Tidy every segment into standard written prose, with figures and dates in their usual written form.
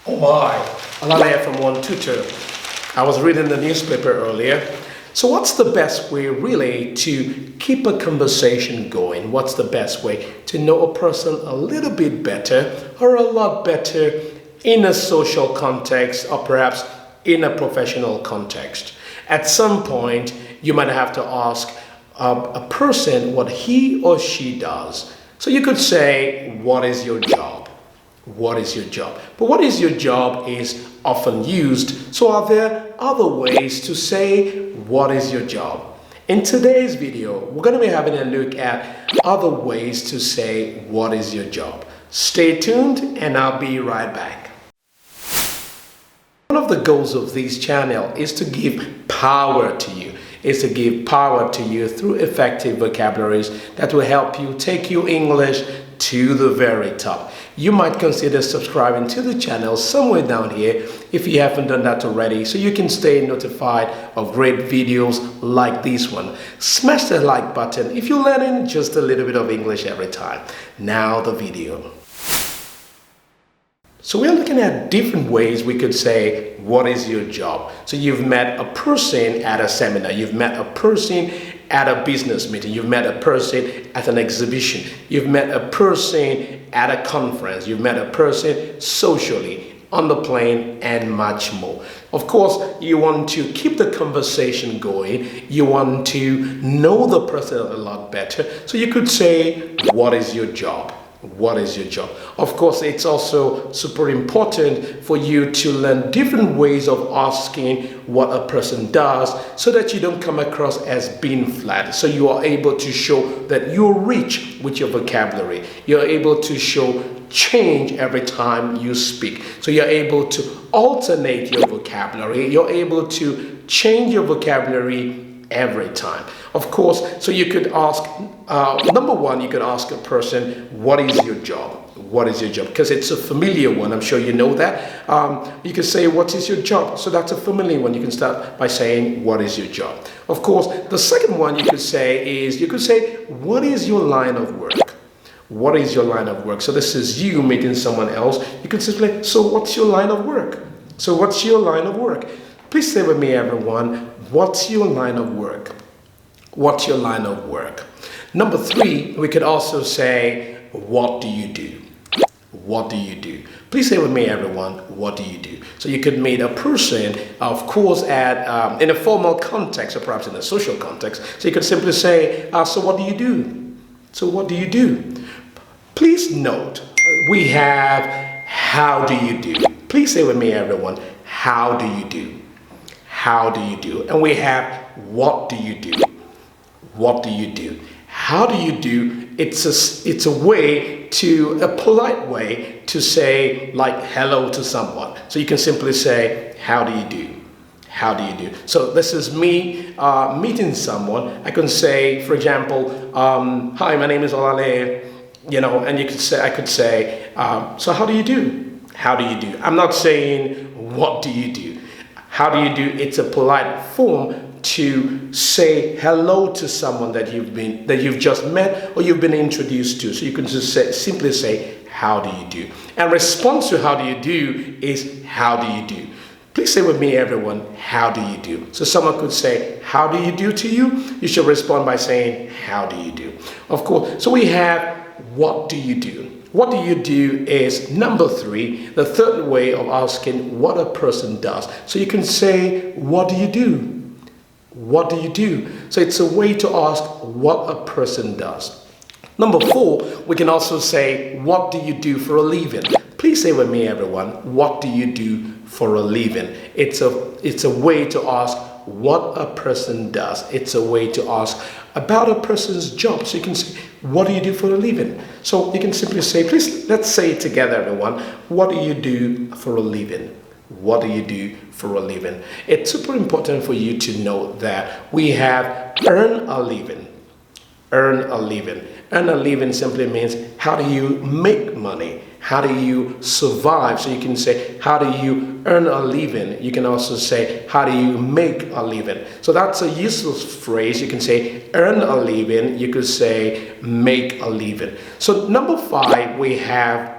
Oh my, Alana from Onetutor. I was reading the newspaper earlier. So what's the best way really to keep a conversation going? What's the best way to know a person a little bit better or a lot better in a social context or perhaps in a professional context? At some point, you might have to ask a person what he or she does. So you could say, what is your job? What is your job? But what is your job is often used. So are there other ways to say what is your job? In today's video, we're going to be having a look at other ways to say what is your job. Stay tuned and I'll be right back. One of the goals of this channel is to give power to you. Is to give power to you through effective vocabularies that will help you take your English to the very top. You might consider subscribing to the channel somewhere down here if you haven't done that already, so you can stay notified of great videos like this one. Smash the like button if you're learning just a little bit of English every time. Now the video. So we're looking at different ways we could say, what is your job? So you've met a person at a seminar, you've met a person at a business meeting, you've met a person at an exhibition, you've met a person at a conference, you've met a person socially, on the plane, and much more. Of course, you want to keep the conversation going, you want to know the person a lot better, so you could say, what is your job? What is your job? Of course, it's also super important for you to learn different ways of asking what a person does so that you don't come across as being flat. So you are able to show that you're rich with your vocabulary. You're able to show change every time you speak. So you're able to alternate your vocabulary. You're able to change your vocabulary every time. Of course, so you could ask, number one, you could ask a person, what is your job? What is your job? Because it's a familiar one. I'm sure you know that. You could say, what is your job? So that's a familiar one. You can start by saying, what is your job? Of course, the second one you could say is, what is your line of work? What is your line of work? So this is you meeting someone else. You could simply, so what's your line of work? So what's your line of work? Please say with me, everyone, what's your line of work? What's your line of work? Number three, we could also say, what do you do? What do you do? Please say with me, everyone, what do you do? So you could meet a person, of course, at in a formal context or perhaps in a social context. So you could simply say, so what do you do? So what do you do? Please note, we have, how do you do? Please say with me, everyone, how do you do? How do you do? And we have, what do you do? What do you do? How do you do? It's a way to, a polite way to say like hello to someone. So you can simply say, how do you do? How do you do? So this is me meeting someone. I can say, for example, hi, my name is Olale, and you could say, I could say, so how do you do? How do you do? I'm not saying, what do you do? How do you do? It's a polite form to say hello to someone that you've just met or you've been introduced to. So you can just simply say, how do you do? And response to how do you do is, how do you do? Please say with me, everyone, how do you do? So someone could say, how do you do to you? You should respond by saying, how do you do? Of course, so we have, what do you do? What do you do is number three, the third way of asking what a person does. So you can say, what do you do? What do you do? So it's a way to ask what a person does. Number four, we can also say, what do you do for a living? Please say with me, everyone, what do you do for a living? It's a way to ask what a person does. It's a way to ask about a person's job. So you can say, what do you do for a living? So you can simply say, please, let's say it together, everyone. What do you do for a living? What do you do for a living? It's super important for you to know that we have earn a living. Earn a living. Earn a living simply means, how do you make money? How do you survive? So you can say, how do you earn a living? You can also say, how do you make a living? So that's a useful phrase. You can say, earn a living. You could say, make a living. So number five, we have,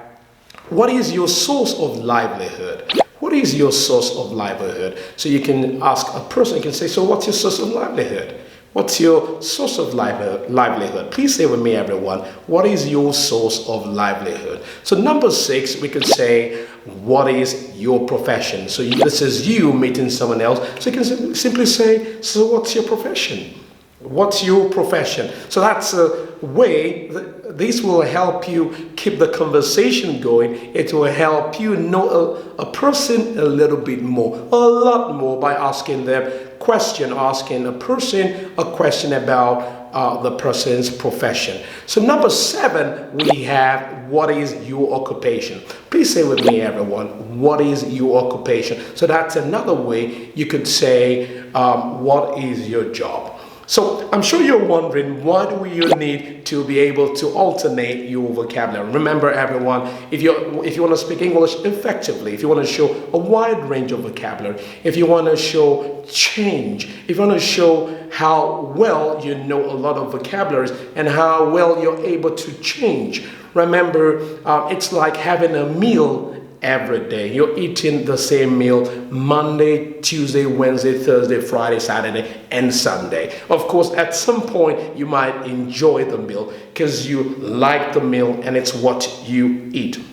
What is your source of livelihood? What is your source of livelihood? So you can ask a person, you can say, so what's your source of livelihood? What's your source of livelihood? Please say with me, everyone, what is your source of livelihood? So number 6, we could say, what is your profession? So this is you meeting someone else. So you can simply say, so what's your profession? What's your profession? So that's a way, this will help you keep the conversation going. It will help you know a person a little bit more, a lot more, by asking them asking a person a question about the person's profession. So number 7, we have, what is your occupation? Please say with me, everyone, what is your occupation? So that's another way you could say, what is your job? So I'm sure you're wondering, why do you need to be able to alternate your vocabulary? Remember, everyone, if you want to speak English effectively, if you want to show a wide range of vocabulary, if you want to show change, if you want to show how well you know a lot of vocabularies and how well you're able to change, remember, it's like having a meal every day. You're eating the same meal Monday, Tuesday, Wednesday, Thursday, Friday, Saturday, and Sunday. Of course, at some point, you might enjoy the meal because you like the meal and it's what you eat.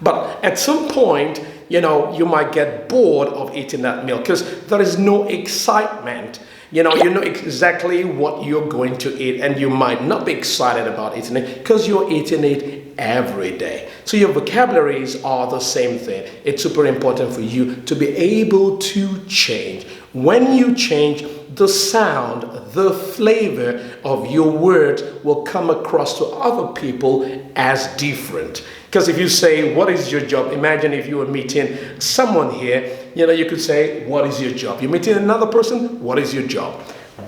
But at some point, you might get bored of eating that meal because there is no excitement. You know exactly what you're going to eat, and you might not be excited about eating it because you're eating it every day. So your vocabularies are the same thing. It's super important for you to be able to change. When you change, the sound, the flavor of your words will come across to other people as different. Because if you say, what is your job? Imagine if you were meeting someone here, you could say, what is your job? You're meeting another person, what is your job?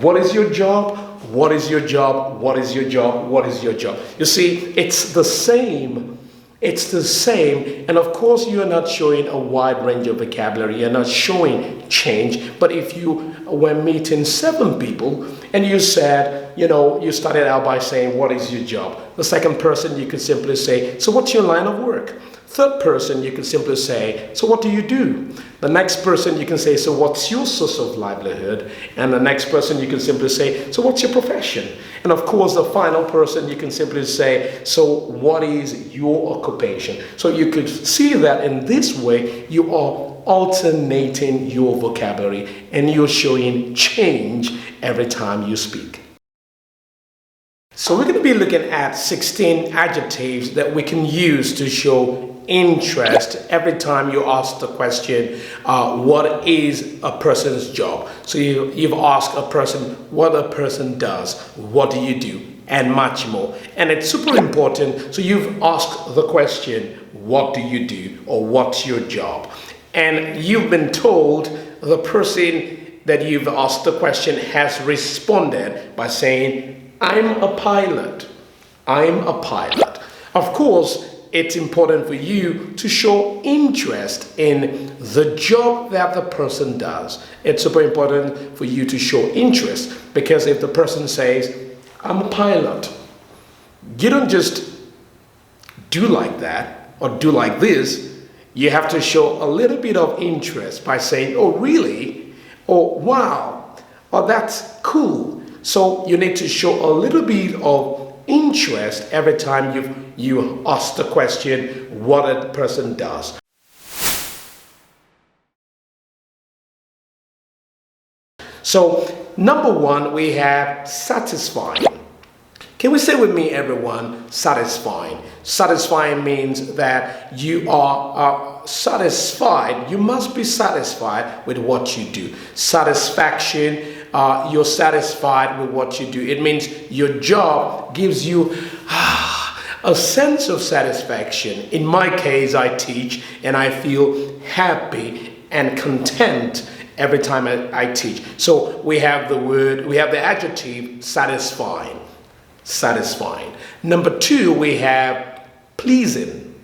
What is your job? What is your job? What is your job? What is your job? You see, it's the same. It's the same. And of course, you are not showing a wide range of vocabulary. You're not showing change. But if you were meeting 7 people and you said, you started out by saying, what is your job? The second person, you could simply say, so what's your line of work? Third person, you could simply say, so what do you do? The next person, you can say, so what's your source of livelihood? And the next person, you can simply say, so what's your profession? And of course, the final person, you can simply say, so what is your occupation? So you could see that in this way, you are alternating your vocabulary and you're showing change every time you speak. So we're going to be looking at 16 adjectives that we can use to show interest every time you ask the question, what is a person's job? So you've asked a person what a person does, what do you do, and much more. And it's super important. So you've asked the question, what do you do, or what's your job? And you've been told the person that you've asked the question has responded by saying, I'm a pilot. I'm a pilot. Of course, it's important for you to show interest in the job that the person does. It's super important for you to show interest, because if the person says, I'm a pilot, you don't just do like that or do like this. You have to show a little bit of interest by saying, oh, really? Or wow, or that's cool. So you need to show a little bit of interest every time you ask the question what a person does. So number 1, we have satisfying. Can we say with me, everyone, satisfying? Satisfying means that you are satisfied. You must be satisfied with what you do. Satisfaction, you're satisfied with what you do. It means your job gives you a sense of satisfaction. In my case, I teach and I feel happy and content every time I teach. So we have the adjective satisfying. Satisfying. Number 2, we have pleasing.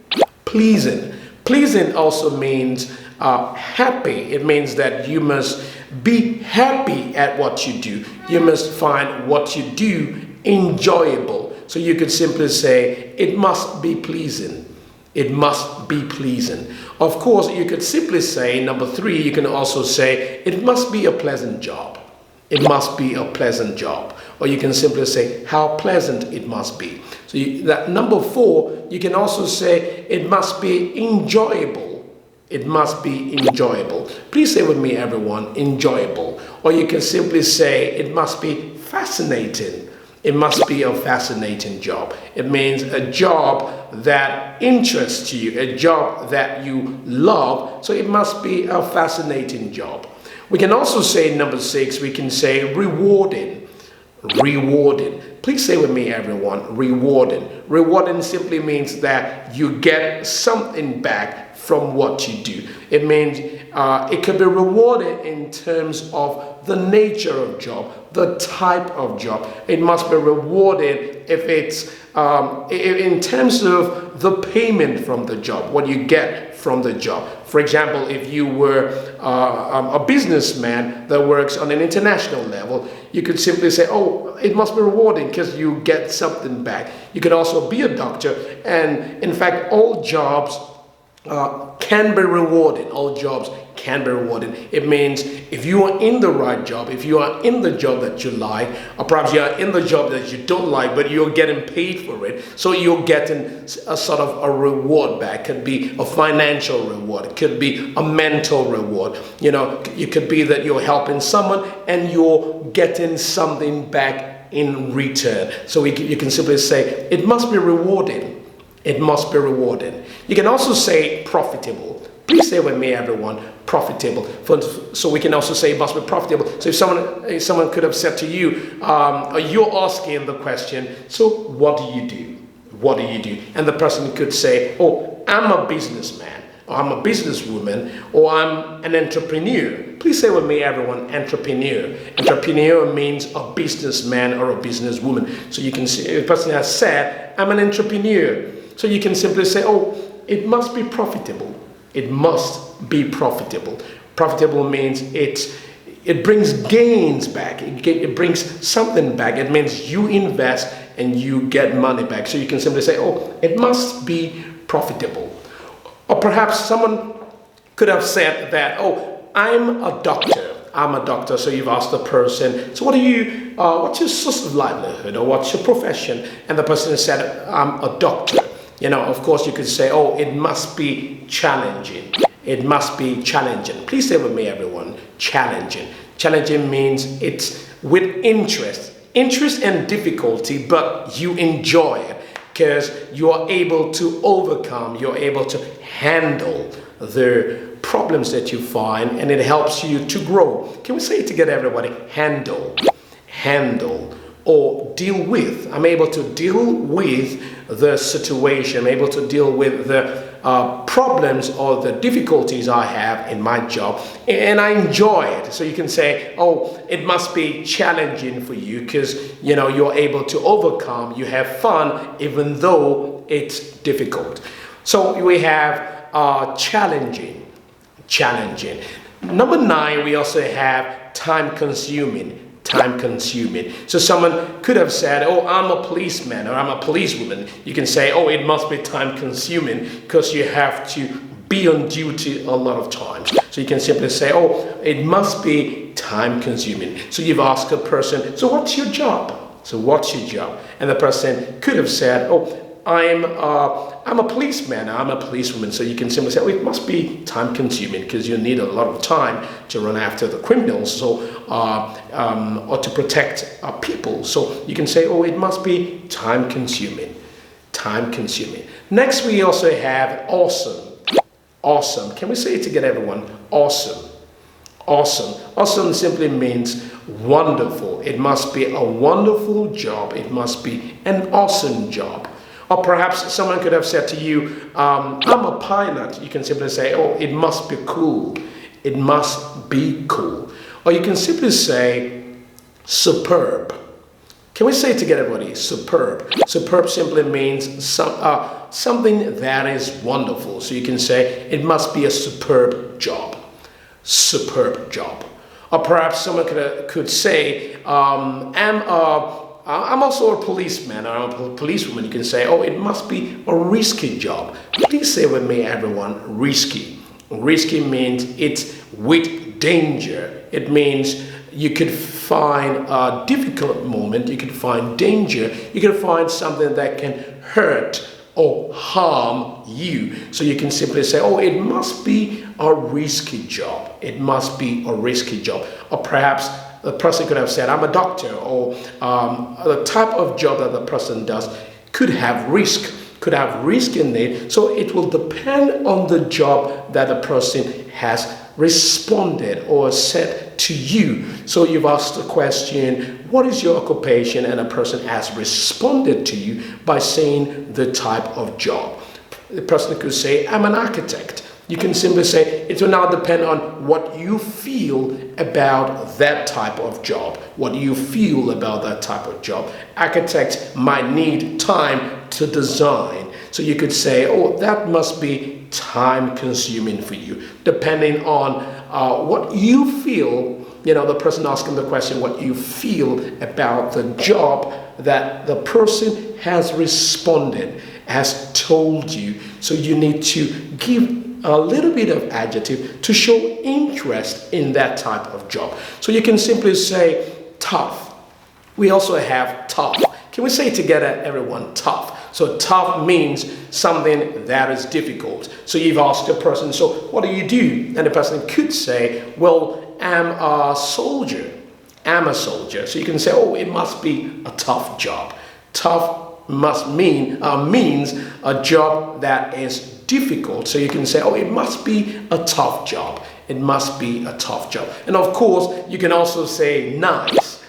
Pleasing. Pleasing also means happy. It means that you must be happy at what you do. You must find what you do enjoyable. So you could simply say, it must be pleasing. It must be pleasing. Of course, you could simply say, number three, you can also say, it must be a pleasant job. It must be a pleasant job. Or you can simply say, how pleasant it must be. So that number four, you can also say, it must be enjoyable. It must be enjoyable. Please say with me, everyone, enjoyable. Or you can simply say, it must be fascinating. It must be a fascinating job. It means a job that interests you, a job that you love. So it must be a fascinating job. We can also say number six, we can say rewarding. Rewarding. Please say with me, everyone, rewarding. Rewarding simply means that you get something back from what you do. It means it could be rewarded in terms of the nature of job, the type of job. It must be rewarded if it's in terms of the payment from the job, what you get from the job. For example, if you were a businessman that works on an international level, you could simply say, oh, it must be rewarding because you get something back. You could also be a doctor, and in fact, all jobs can be rewarded. All jobs can be rewarded. It means if you are in the right job, if you are in the job that you like, or perhaps you are in the job that you don't like, but you're getting paid for it, so you're getting a sort of a reward back. It could be a financial reward. It could be a mental reward. You know, it could be that you're helping someone and you're getting something back in return. So you can simply say, it must be rewarding. It must be rewarding. You can also say profitable. Please say with me, everyone, profitable. So we can also say it must be profitable. So if someone could have said to you, you're asking the question, so what do you do? What do you do? And the person could say, oh, I'm a businessman, or I'm a businesswoman, or I'm an entrepreneur. Please say with me, everyone, entrepreneur. Entrepreneur means a businessman or a businesswoman. So you can see, if a person has said, I'm an entrepreneur. So you can simply say, oh, it must be profitable. It must be profitable. Profitable means it brings gains back. It brings something back. It means you invest and you get money back. So you can simply say, oh, it must be profitable. Or perhaps someone could have said that, oh, I'm a doctor. I'm a doctor. So you've asked the person, so what's your source of livelihood, or what's your profession? And the person has said, I'm a doctor. You know, of course, you could say, oh, it must be challenging. It must be challenging. Please say with me, everyone, challenging. Challenging means it's with interest. Interest and difficulty, but you enjoy it because you are able to overcome, you're able to handle the problems that you find, and it helps you to grow. Can we say it together, everybody? Handle. Handle. Or deal with. I'm able to deal with the situation. I'm able to deal with the problems or the difficulties I have in my job, and I enjoy it. So you can say, oh, it must be challenging for you because, you know, you're able to overcome, you have fun even though it's difficult. So we have challenging. Number 9, we also have time consuming. Time consuming. So someone could have said, oh, I'm a policeman or I'm a policewoman. You can say, oh, it must be time consuming because you have to be on duty a lot of times. So you can simply say, oh, it must be time consuming. So you've asked a person, so what's your job? So what's your job? And the person could have said, oh, I'm a policeman, I'm a policewoman. So you can simply say, oh, it must be time consuming because you need a lot of time to run after the criminals, so or to protect people. So you can say, oh, it must be time consuming. Time consuming. Next, we also have awesome. Awesome. Can we say it together, everyone? Awesome. Awesome. Awesome simply means wonderful. It must be a wonderful job. It must be an awesome job. Or perhaps someone could have said to you, I'm a pilot. You can simply say, oh, it must be cool. It must be cool. Or you can simply say, superb. Can we say it together, everybody? Superb. Superb simply means something that is wonderful. So you can say, it must be a superb job. Superb job. Or perhaps someone could say, I'm I'm also a policeman or a policewoman. You can say, oh, it must be a risky job. Please say with me, everyone, risky. Risky means it's with danger. It means you could find a difficult moment, you could find danger, you can find something that can hurt or harm you. So you can simply say, oh, it must be a risky job. It must be a risky job. Or perhaps the person could have said, I'm a doctor, or the type of job that the person does could have risk in it. So it will depend on the job that the person has responded or said to you. So you've asked the question, what is your occupation? And a person has responded to you by saying the type of job. The person could say, I'm an architect. You can simply say, it will now depend on what you feel about that type of job. What do you feel about that type of job? Architects might need time to design. So you could say, oh, that must be time consuming for you, depending on what you feel. You know, the person asking the question, what you feel about the job that the person has responded, has told you. So you need to give a little bit of adjective to show interest in that type of job. So you can simply say tough. We also have tough. Can we say together, everyone, tough? So tough means something that is difficult. So you've asked a person, so what do you do? And the person could say, well, I'm a soldier. I'm a soldier. So you can say, oh, it must be a tough job. Tough must means a job that is difficult. So you can say, oh, it must be a tough job. It must be a tough job. And of course, you can also say nice,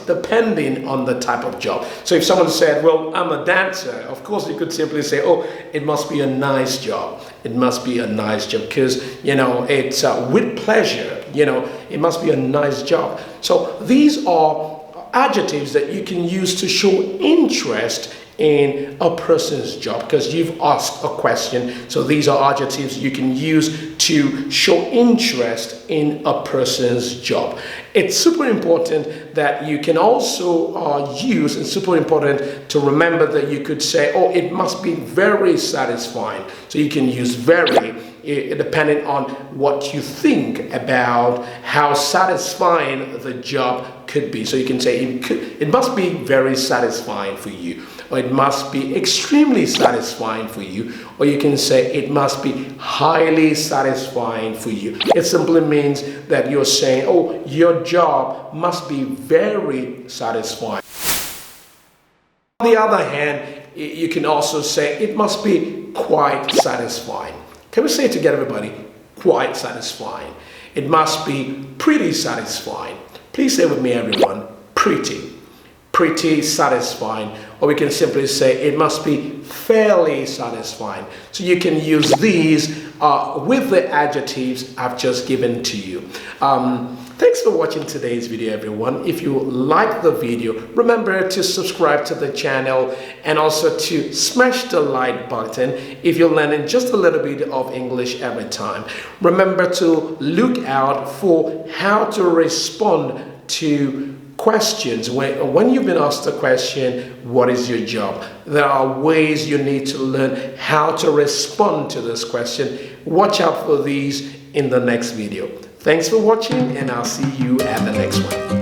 depending on the type of job. So if someone said, well, I'm a dancer, of course you could simply say, oh, it must be a nice job. It must be a nice job because, you know, it's with pleasure, you know, it must be a nice job. So these are adjectives that you can use to show interest in a person's job because you've asked a question. So these are adjectives you can use to show interest in a person's job. It's super important that you can also use, and super important to remember that you could say, oh, it must be very satisfying. So you can use very, depending on what you think about how satisfying the job could be. So you can say it must be very satisfying for you, or it must be extremely satisfying for you, or you can say it must be highly satisfying for you. It simply means that you're saying, oh, your job must be very satisfying. On the other hand, you can also say it must be quite satisfying. Can we say it together, everybody? Quite satisfying. It must be pretty satisfying. Please say with me, everyone, pretty satisfying. Or we can simply say it must be fairly satisfying. So you can use these with the adjectives I've just given to you. Thanks for watching today's video, everyone. If you like the video, remember to subscribe to the channel and also to smash the like button if you're learning just a little bit of English every time. Remember to look out for how to respond to questions. When you've been asked the question, what is your job? There are ways you need to learn how to respond to this question. Watch out for these in the next video. Thanks for watching, and I'll see you at the next one.